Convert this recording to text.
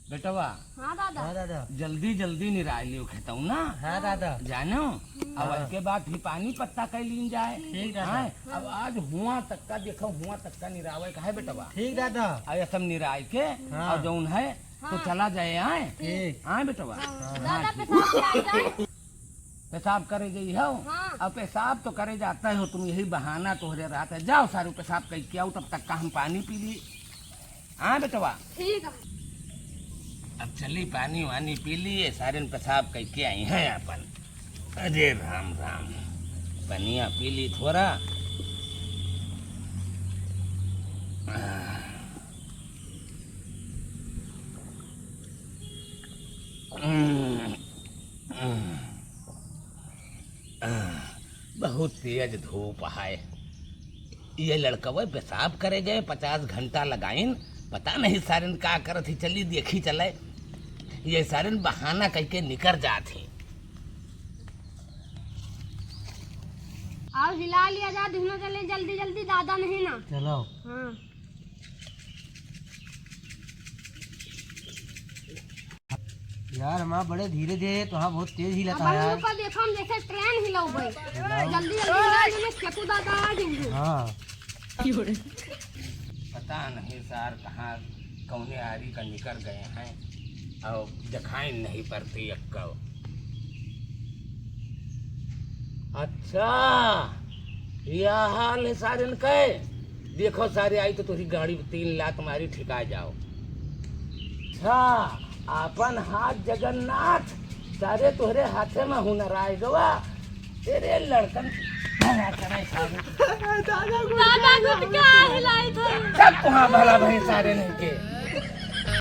बेटवा। हाँ दादा। हाँ दादा। जल्दी जल्दी निराय लियो खेतऊ ना। हाँ दादा। जानो अब इसके बाद फिर पानी पत्ता कई लीन जाए। ठीक दादा। हाँ, अब आज हुआ तक का देखो, हुआ तक का निरावे का है बेटवा। ठीक दादा। अब सब निराय के हाँ। और जौन है तो चला जाए। आए ठीक। हाँ बेटवा। दादा पेशाब किया जाए। पेशाब करे गई हो। हाँ। अब पेशाब तो करे जाता हो तुम, यही बहाना तोहरे रहा था। जाओ सारू पेशाब कई के आओ, तब तक का हम पानी पी ली। हाँ बेटवा। ठीक है। अब चली पानी वानी पी लिए, सारे पेशाब कई के आई हैं अपन। अरे राम राम, पनिया पी ली थोड़ा। बहुत तेज धूप है। ये लड़कवे पेशाब करे गए, 50 घंटा लगाइन, पता नहीं सारन का करत ही। चली देखी चले, ये सारन बहाना कह के निकल जाती। आओ हिला लिया जा, धुनो चले जल्दी जल्दी, दादा नहीं ना। चलो। हाँ। यार हमारा बड़े धीरे धीरे, तो हाँ बहुत तेज अब हिलता हम यार। ऊपर देखो, हम देखे ट्रेन हिलाओ भाई। जल्दी जल्दी हिला जो, फेंकू दादा आ जाएंगे। हाँ। पता नहीं सार कहाँ कौने आरी का निकल गए हैं और दिखाई नहीं पड़ती अक्का। अच्छा यह हाल है सारन के। देखो सारे आई तो तुझी गाड़ी 3 लाख तुम्हारी ठिका जाओ। अच्छा अपन हाथ जगन्नाथ, सारे तुहरे हाथे में हुनर आए गवा। तेरे लड़कन दादा को क्या हिलाई था। सब तुहाँ भला भाई सारे नहीं के।